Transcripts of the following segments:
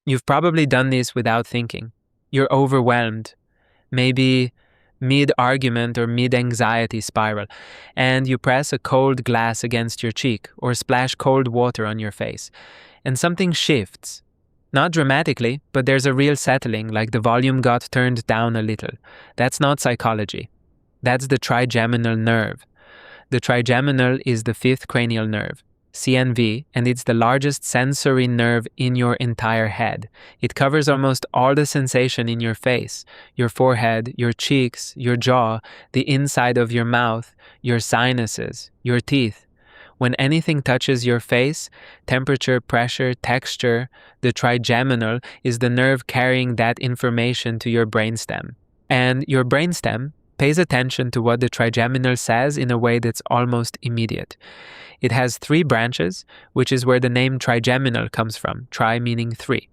You've probably done this without thinking. You're overwhelmed, maybe mid-argument or mid-anxiety spiral, and you press a cold glass against your cheek or splash cold water on your face, and something shifts. Not dramatically, but there's a real settling, like the volume got turned down a little. That's not psychology. That's the trigeminal nerve. The trigeminal is the fifth cranial nerve, CNV, and it's the largest sensory nerve in your entire head. It covers almost all the sensation in your face, your forehead, your cheeks, your jaw, the inside of your mouth, your sinuses, your teeth. When anything touches your face, temperature, pressure, texture, the trigeminal is the nerve carrying that information to your brainstem. And your brainstem pays attention to what the trigeminal says in a way that's almost immediate. It has 3 branches, which is where the name trigeminal comes from, tri meaning 3.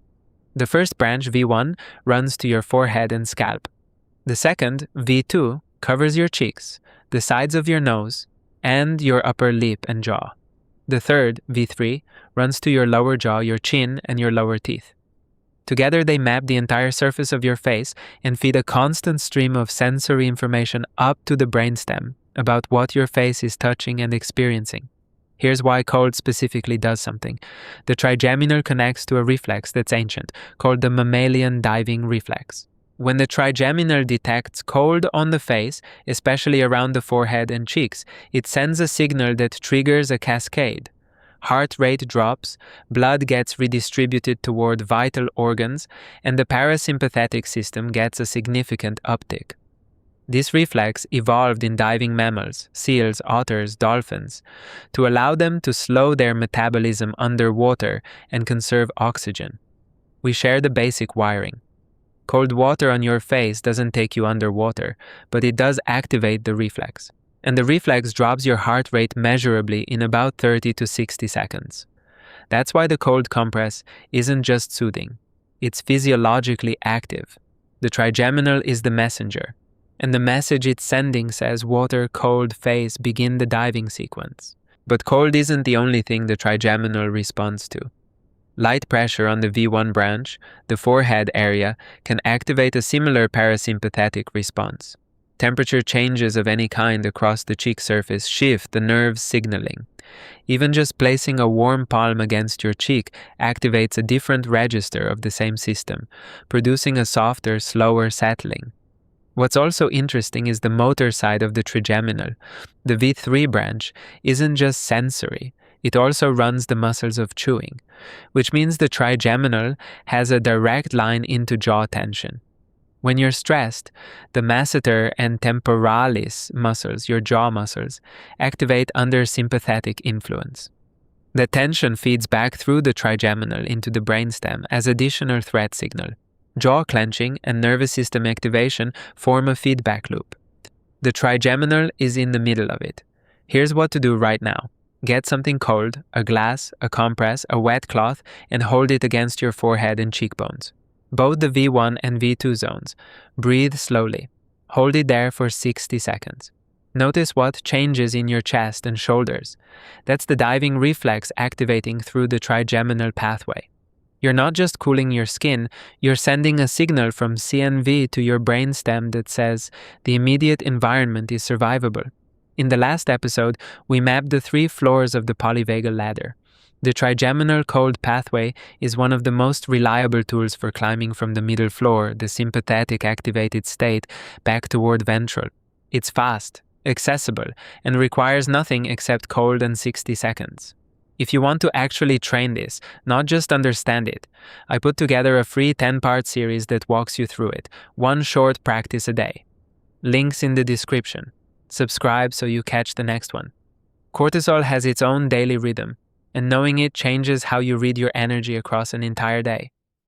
The first branch, V1, runs to your forehead and scalp. The second, V2, covers your cheeks, the sides of your nose, and your upper lip and jaw. The third, V3, runs to your lower jaw, your chin, and your lower teeth. Together they map the entire surface of your face and feed a constant stream of sensory information up to the brainstem about what your face is touching and experiencing. Here's why cold specifically does something. The trigeminal connects to a reflex that's ancient, called the mammalian diving reflex. When the trigeminal detects cold on the face, especially around the forehead and cheeks, it sends a signal that triggers a cascade. Heart rate drops, blood gets redistributed toward vital organs, and the parasympathetic system gets a significant uptick. This reflex evolved in diving mammals, seals, otters, dolphins, to allow them to slow their metabolism underwater and conserve oxygen. We share the basic wiring. Cold water on your face doesn't take you underwater, but it does activate the reflex. And the reflex drops your heart rate measurably in about 30 to 60 seconds. That's why the cold compress isn't just soothing. It's physiologically active. The trigeminal is the messenger, and the message it's sending says water, cold, face, begin the diving sequence. But cold isn't the only thing the trigeminal responds to. Light pressure on the V1 branch, the forehead area, can activate a similar parasympathetic response. Temperature changes of any kind across the cheek surface shift the nerve's signaling. Even just placing a warm palm against your cheek activates a different register of the same system, producing a softer, slower settling. What's also interesting is the motor side of the trigeminal. The V3 branch isn't just sensory, it also runs the muscles of chewing, which means the trigeminal has a direct line into jaw tension. When you're stressed, the masseter and temporalis muscles, your jaw muscles, activate under sympathetic influence. The tension feeds back through the trigeminal into the brainstem as additional threat signal. Jaw clenching and nervous system activation form a feedback loop. The trigeminal is in the middle of it. Here's what to do right now. Get something cold, a glass, a compress, a wet cloth, and hold it against your forehead and cheekbones. Both the V1 and V2 zones. Breathe slowly. Hold it there for 60 seconds. Notice what changes in your chest and shoulders. That's the diving reflex activating through the trigeminal pathway. You're not just cooling your skin, you're sending a signal from CNV to your brainstem that says the immediate environment is survivable. In the last episode, we mapped the 3 floors of the polyvagal ladder. The trigeminal cold pathway is one of the most reliable tools for climbing from the middle floor, the sympathetic activated state, back toward ventral. It's fast, accessible, and requires nothing except cold and 60 seconds. If you want to actually train this, not just understand it, I put together a free 10-part series that walks you through it, 1 short practice a day. Links in the description. Subscribe so you catch the next one. Cortisol has its own daily rhythm, and knowing it changes how you read your energy across an entire day.